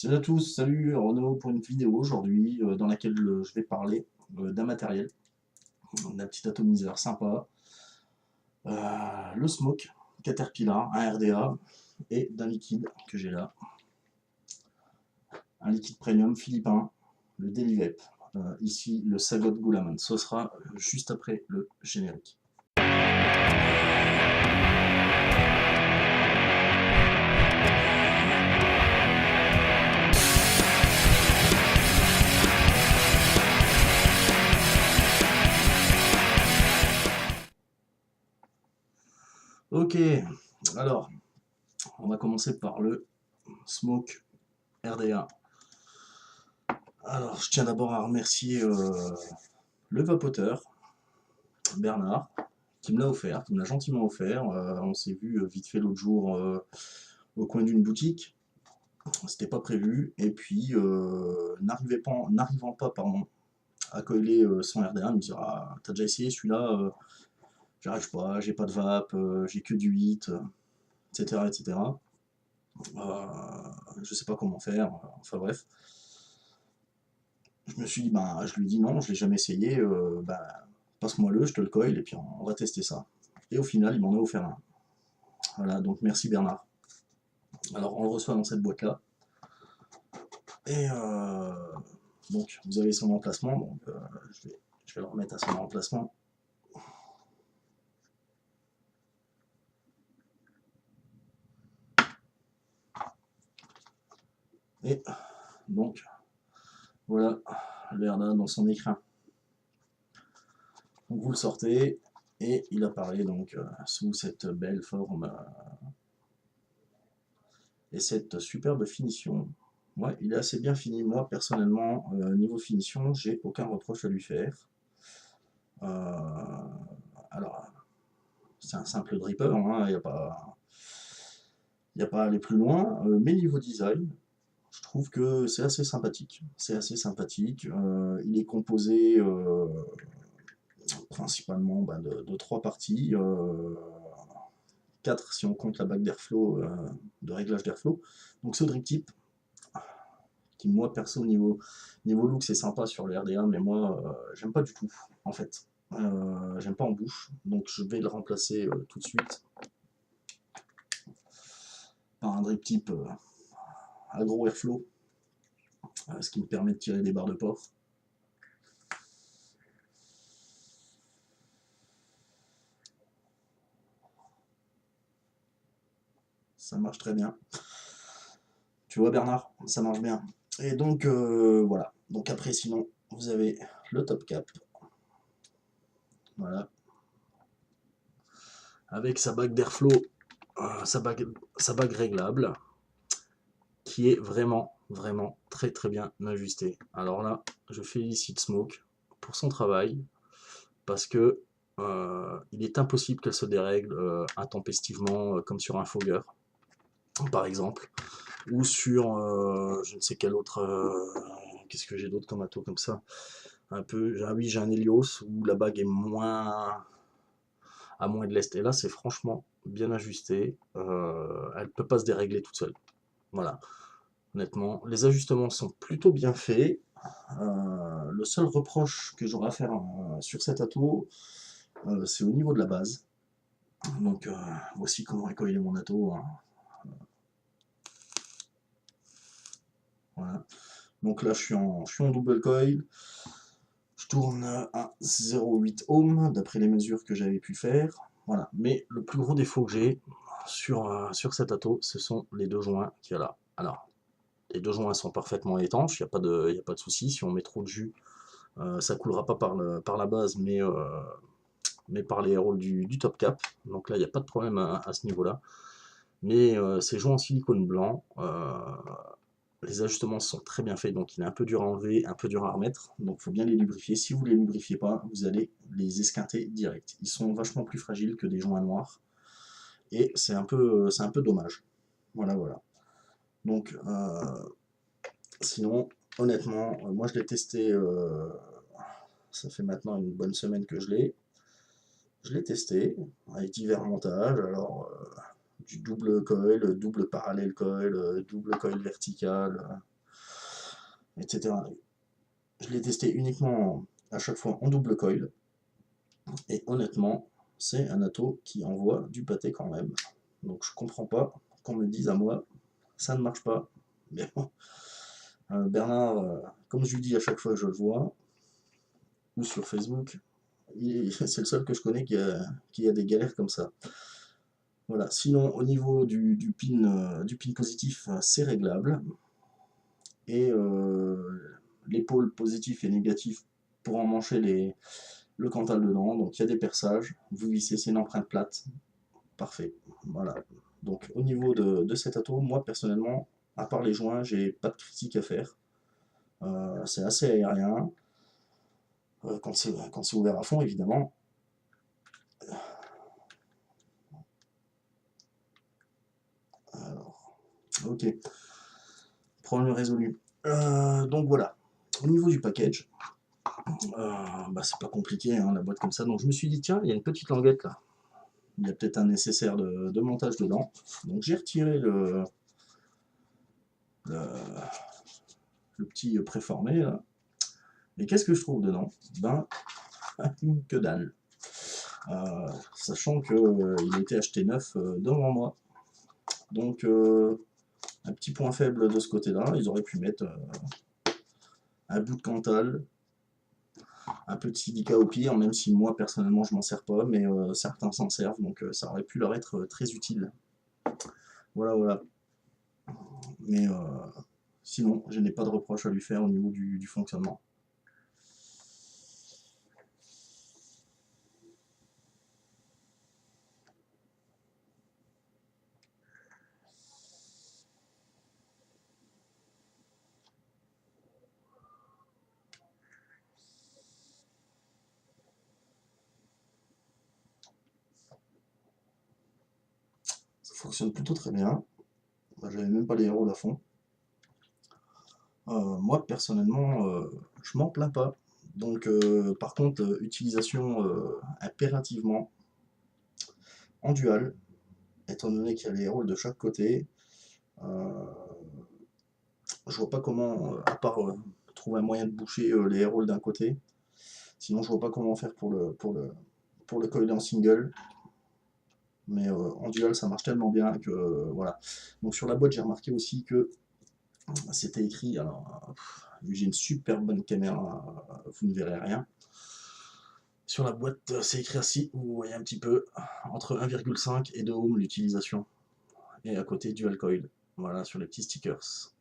Salut à tous, salut Renaud pour une vidéo aujourd'hui dans laquelle je vais parler d'un matériel, d'un petit atomiseur sympa, le Smoke Caterpillar, un RDA et d'un liquide que j'ai là, un liquide premium philippin, le Delivep, ici le Sagot Gulaman. Ce sera juste après le générique. Ok, alors on va commencer par le Smoke RDA. Alors je tiens d'abord à remercier le vapoteur, Bernard, qui me l'a offert, qui me l'a gentiment offert. On s'est vu vite fait l'autre jour au coin d'une boutique. C'était pas prévu. Et puis, n'arrivant pas pardon, à coller son RDA, il me dit ah, t'as déjà essayé celui-là j'arrive pas, j'ai pas de vape, j'ai que du 8, etc. etc. Je sais pas comment faire. Enfin bref. Je me suis dit, bah, je lui dis non, je l'ai jamais essayé, bah, passe-moi-le, je te le coil et puis on va tester ça. Et au final, il m'en a offert un. Voilà, donc merci Bernard. Alors on le reçoit dans cette boîte-là. Et donc vous avez son emplacement, donc je vais le remettre à son emplacement. Et donc voilà l'Erda dans son écrin. Donc vous le sortez et il apparaît donc sous cette belle forme et cette superbe finition. Ouais, il est assez bien fini. Moi personnellement, niveau finition, j'ai aucun reproche à lui faire. Alors c'est un simple dripper, hein, il n'y a pas à aller plus loin, mais niveau design, je trouve que c'est assez sympathique. C'est assez sympathique. Il est composé principalement de trois parties, quatre si on compte la bague d'airflow, de réglage d'airflow. Donc ce drip tip, qui moi perso niveau look c'est sympa sur le RDA, mais moi j'aime pas du tout en fait. J'aime pas en bouche, donc je vais le remplacer tout de suite par un drip tip agro airflow, ce qui me permet de tirer des barres de port. Ça marche très bien. Tu vois Bernard, ça marche bien. Et donc voilà. Donc après sinon, vous avez le top cap. Voilà. Avec sa bague d'airflow, sa bague réglable, qui est vraiment très très bien ajustée. Alors là, je félicite Smoke pour son travail, parce que il est impossible qu'elle se dérègle intempestivement, comme sur un Fogger, par exemple, ou sur je ne sais quel autre. Qu'est-ce que j'ai d'autre comme atout comme ça? Un peu. Ah oui, j'ai un Helios où la bague est à moins de l'est. Et là, c'est franchement bien ajusté. Elle peut pas se dérégler toute seule. Voilà. Honnêtement, les ajustements sont plutôt bien faits. Le seul reproche que j'aurais à faire sur cet atout, c'est au niveau de la base. Donc voici comment est coilé mon atout, hein. Voilà. Donc là, je suis en double coil. Je tourne à 0,8 ohm d'après les mesures que j'avais pu faire. Voilà. Mais le plus gros défaut que j'ai sur cet atout, ce sont les deux joints qu'il y a là. Alors, les deux joints sont parfaitement étanches, il n'y a pas de souci. Si on met trop de jus, ça coulera pas par la base, mais par les rôles du top cap. Donc là, il n'y a pas de problème à ce niveau-là. Mais ces joints en silicone blanc, les ajustements sont très bien faits, donc il est un peu dur à enlever, un peu dur à remettre, donc il faut bien les lubrifier. Si vous ne les lubrifiez pas, vous allez les esquinter direct. Ils sont vachement plus fragiles que des joints noirs, et c'est un peu dommage. Voilà, voilà. Donc, sinon, honnêtement, moi je l'ai testé, ça fait maintenant une bonne semaine que je l'ai. Je l'ai testé avec divers montages. Alors, du double coil, double parallèle coil, double coil vertical, etc. Je l'ai testé uniquement à chaque fois en double coil, et honnêtement, c'est un ato qui envoie du pâté quand même. Donc je comprends pas qu'on me dise à moi, ça ne marche pas. Mais bon, Bernard, comme je lui dis à chaque fois que je le vois, ou sur Facebook, c'est le seul que je connais qui a des galères comme ça. Voilà. Sinon, au niveau du pin positif, c'est réglable. Et les pôles positifs et négatifs pour emmancher le Cantal dedans. Donc il y a des perçages. Vous vissez, c'est une empreinte plate. Parfait. Voilà. Donc au niveau de cet ato, moi personnellement, à part les joints, j'ai pas de critique à faire. C'est assez aérien. Quand c'est ouvert à fond, évidemment. Alors, ok. Problème résolu. Donc voilà. Au niveau du package, bah, c'est pas compliqué, hein, la boîte comme ça. Donc je me suis dit, tiens, il y a une petite languette là. Il y a peut-être un nécessaire de montage dedans. Donc j'ai retiré le petit préformé là. Et qu'est-ce que je trouve dedans? Ben, que dalle. Sachant qu'il a été acheté neuf devant moi. Donc un petit point faible de ce côté-là, ils auraient pu mettre un bout de Cantal, un peu de silica au pire, même si moi personnellement je m'en sers pas, mais certains s'en servent, donc ça aurait pu leur être très utile. Voilà, voilà. Mais sinon, je n'ai pas de reproche à lui faire au niveau du fonctionnement. Ça fonctionne plutôt très bien. Bah, j'avais même pas les rôles à fond. Moi personnellement, je m'en plains pas. Donc par contre, utilisation impérativement en dual, étant donné qu'il y a les rôles de chaque côté. Je vois pas comment, à part trouver un moyen de boucher les rôles d'un côté, sinon je vois pas comment faire pour le coller en single. Mais en dual ça marche tellement bien que voilà. Donc sur la boîte j'ai remarqué aussi que c'était écrit, alors vu que j'ai une super bonne caméra, vous ne verrez rien. Sur la boîte c'est écrit ainsi, vous voyez un petit peu, entre 1,5 et 2 ohms l'utilisation. Et à côté dual coil, voilà, sur les petits stickers.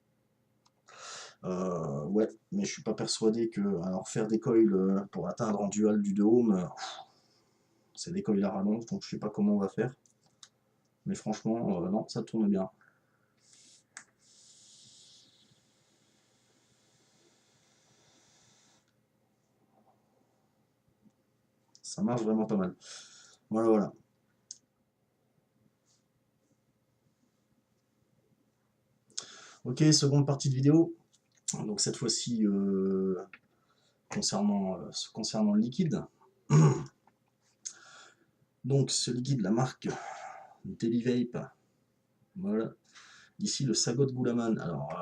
Ouais, mais je suis pas persuadé que alors faire des coils pour atteindre en dual du 2 ohms, c'est des coils à rallonge, donc je sais pas comment on va faire. Mais franchement, non, ça tourne bien. Ça marche vraiment pas mal. Voilà, voilà. Ok, seconde partie de vidéo. Donc cette fois-ci, concernant le liquide. Donc ce liquide, la marque Delivape. Voilà. Ici le Sagot Gulaman. Alors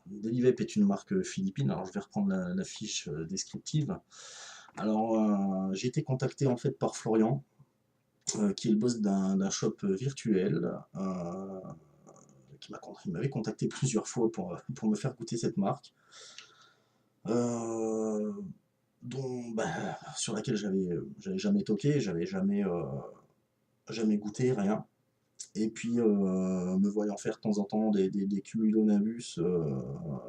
Delivape est une marque philippine. Alors je vais reprendre la fiche descriptive. Alors j'ai été contacté en fait par Florian, qui est le boss d'un shop virtuel, il m'avait contacté plusieurs fois pour me faire goûter cette marque, euh, sur laquelle j'avais jamais toqué, j'avais jamais goûté, rien. Et puis, me voyant faire de temps en temps des cumulonimbus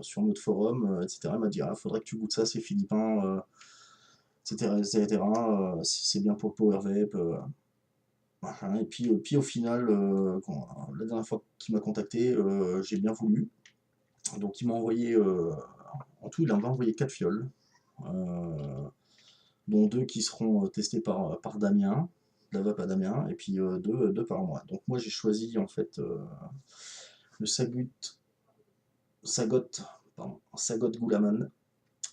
sur notre forum, etc., il m'a dit ah, faudrait que tu goûtes ça, c'est philippin, etc., etc., c'est bien pour le power vape. Et puis au final, la dernière fois qu'il m'a contacté, j'ai bien voulu. Donc il m'a envoyé, en tout, il m'a envoyé 4 fioles, dont 2 qui seront testées par Damien, la vape à Damien, et puis 2 par moi. Donc moi j'ai choisi en fait le Sagot, Sagot Gulaman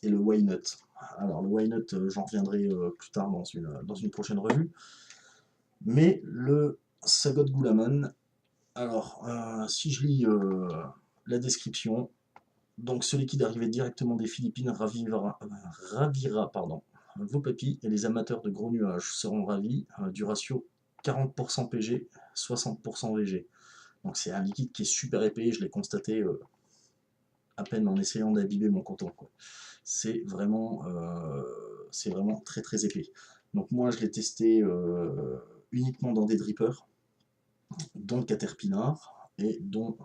et le Wynut. Alors le Wynut, j'en reviendrai plus tard dans une prochaine revue. Mais le Sagot Gulaman Alors, si je lis la description, donc ce liquide arrivé directement des Philippines ravira pardon, vos papilles et les amateurs de gros nuages seront ravis du ratio 40% PG, 60% VG. Donc c'est un liquide qui est super épais, je l'ai constaté à peine en essayant d'abîmer mon coton, quoi. C'est vraiment très très épais. Donc moi je l'ai testé uniquement dans des drippers, dont Caterpillar et dont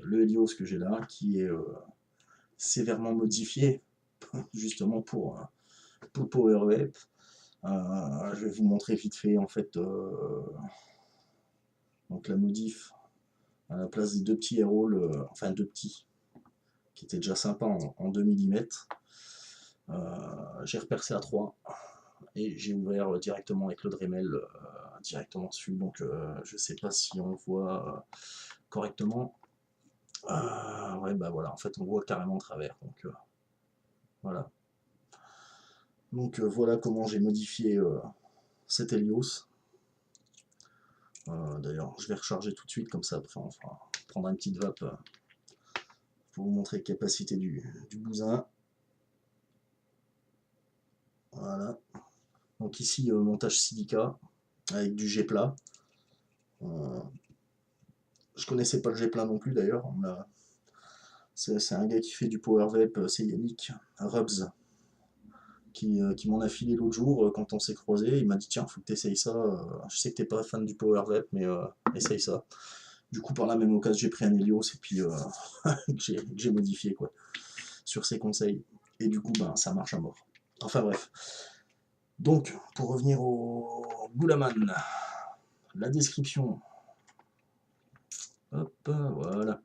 le Helios que j'ai là, qui est sévèrement modifié justement pour Power Vape. Je vais vous montrer vite fait en fait donc la modif à la place des deux petits airrolls, enfin deux petits, qui étaient déjà sympas en 2 mm. J'ai repercé à 3 et j'ai ouvert directement avec le Dremel directement dessus, donc je sais pas si on voit correctement. Ouais, bah voilà, en fait on voit carrément travers, donc voilà. Donc voilà comment j'ai modifié cet Helios. D'ailleurs, je vais recharger tout de suite, comme ça après on fera prendre une petite vape pour vous montrer la capacité du bousin. Voilà. Donc ici, montage silica avec du G plat. Je connaissais pas le G plat non plus d'ailleurs. C'est un gars qui fait du power vape, c'est Yannick Rubs, qui m'en a filé l'autre jour quand on s'est croisé. Il m'a dit tiens, faut que tu essayes ça. Je sais que t'es pas fan du power vape, mais essaye ça. Du coup, par la même occasion, j'ai pris un Helios et puis que j'ai modifié quoi, sur ses conseils. Et du coup, ben, ça marche à mort. Enfin bref. Donc, pour revenir au Gulaman, la description. Hop, voilà.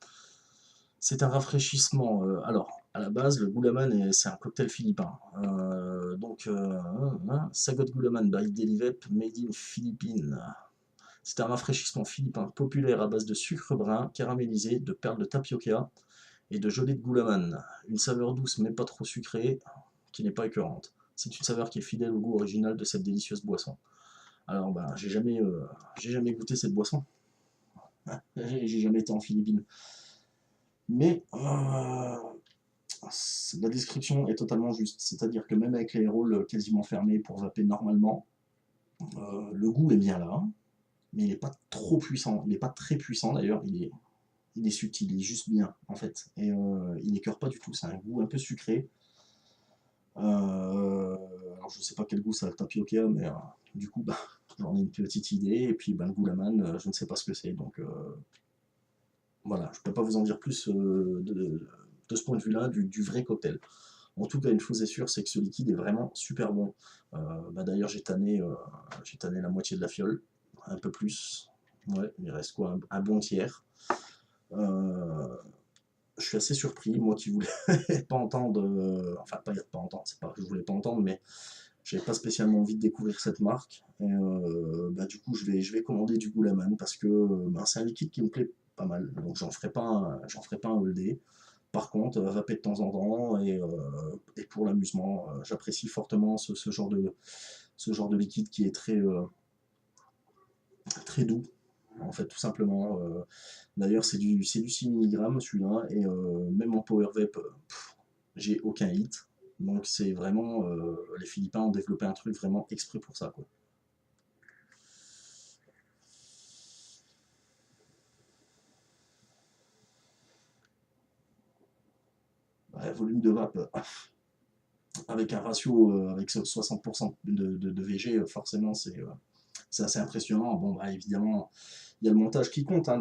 C'est un rafraîchissement. Alors, à la base, le Gulaman, c'est un cocktail philippin. Sagot Gulaman by Delivep, made in Philippines. C'est un rafraîchissement philippin populaire à base de sucre brun caramélisé, de perles de tapioca et de gelée de Gulaman. Une saveur douce mais pas trop sucrée, qui n'est pas écœurante. C'est une saveur qui est fidèle au goût original de cette délicieuse boisson. Alors, ben, j'ai jamais goûté cette boisson. J'ai jamais été en Philippines. Mais la description est totalement juste. C'est-à-dire que même avec les rôles quasiment fermés pour vaper normalement, le goût est bien là, mais il n'est pas trop puissant. Il n'est pas très puissant d'ailleurs, il est subtil, il est juste bien en fait. Et il n'écœure pas du tout, c'est un goût un peu sucré. Alors je sais pas quel goût ça a le tapioca, mais du coup bah, j'en ai une petite idée. Et puis bah, le Gulaman, je ne sais pas ce que c'est. Donc voilà, je ne peux pas vous en dire plus de ce point de vue-là, du vrai cocktail. En tout cas, une chose est sûre, c'est que ce liquide est vraiment super bon. Bah, d'ailleurs, j'ai tanné la moitié de la fiole, un peu plus. Ouais, il reste quoi, un bon tiers. Je suis assez surpris, moi qui voulais pas entendre, enfin pas entendre, c'est pas que je voulais pas entendre, mais j'avais pas spécialement envie de découvrir cette marque. Et bah, du coup, je vais commander du Gulaman parce que bah, c'est un liquide qui me plaît pas mal. Donc j'en ferai pas un all day. Par contre, vaper de temps en temps et pour l'amusement, j'apprécie fortement ce genre de liquide qui est très doux, en fait, tout simplement. D'ailleurs, c'est du 6 mg celui-là, et même en Power Vape, j'ai aucun hit. Donc c'est vraiment, les Philippins ont développé un truc vraiment exprès pour ça, quoi. Ouais, volume de vape, avec un ratio avec 60% de VG, forcément c'est assez impressionnant. Bon, bah, évidemment, il y a le montage qui compte hein,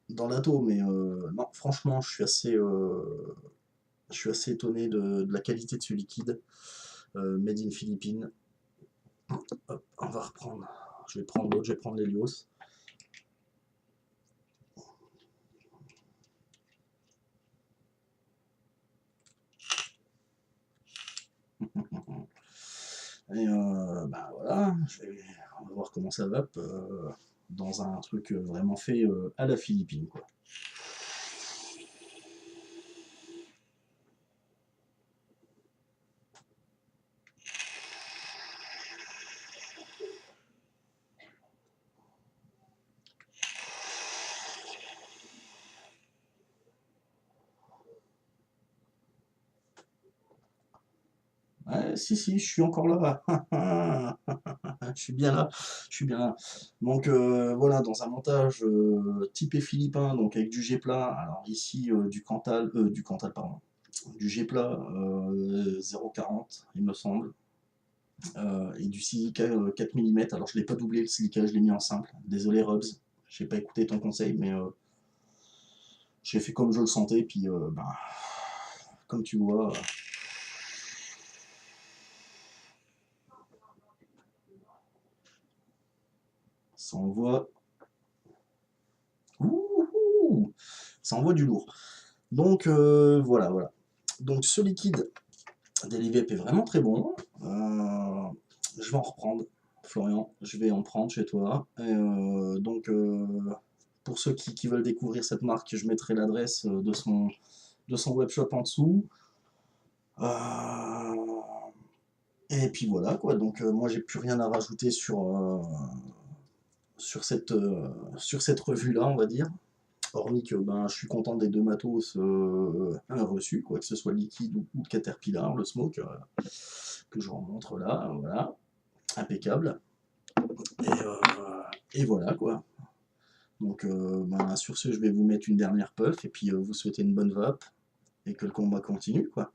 dans l'atto, mais non, franchement, je suis assez étonné de la qualité de ce liquide made in Philippines. Hop, on va reprendre. Je vais prendre l'autre, je vais prendre l'Helios. Et bah voilà, on va voir comment ça va dans un truc vraiment fait à la Philippine, quoi. si, je suis encore là. Je suis bien là, je suis bien là. Donc voilà, dans un montage typé philippin, donc avec du G-plat, alors ici du Cantal, pardon, du G-plat 0,40, il me semble, et du silica 4 mm. Alors je l'ai pas doublé le silica, je l'ai mis en simple. Désolé Rubs, j'ai pas écouté ton conseil, mais j'ai fait comme je le sentais, puis bah, comme tu vois, ça envoie. Ouh, ça envoie du lourd. Donc voilà, voilà. Donc ce liquide d'Elivep est vraiment très bon. Je vais en reprendre, Florian. Je vais en prendre chez toi. Et, donc pour ceux qui veulent découvrir cette marque, je mettrai l'adresse de son webshop en dessous. Et puis voilà quoi. Donc moi j'ai plus rien à rajouter sur cette revue-là, on va dire. Hormis que ben, je suis content des deux matos reçus, quoi, que ce soit le liquide ou le Caterpillar, le smoke, que je vous remontre là, voilà, impeccable. Et, et voilà quoi. Donc ben, sur ce, je vais vous mettre une dernière puff et puis vous souhaiter une bonne vape et que le combat continue quoi.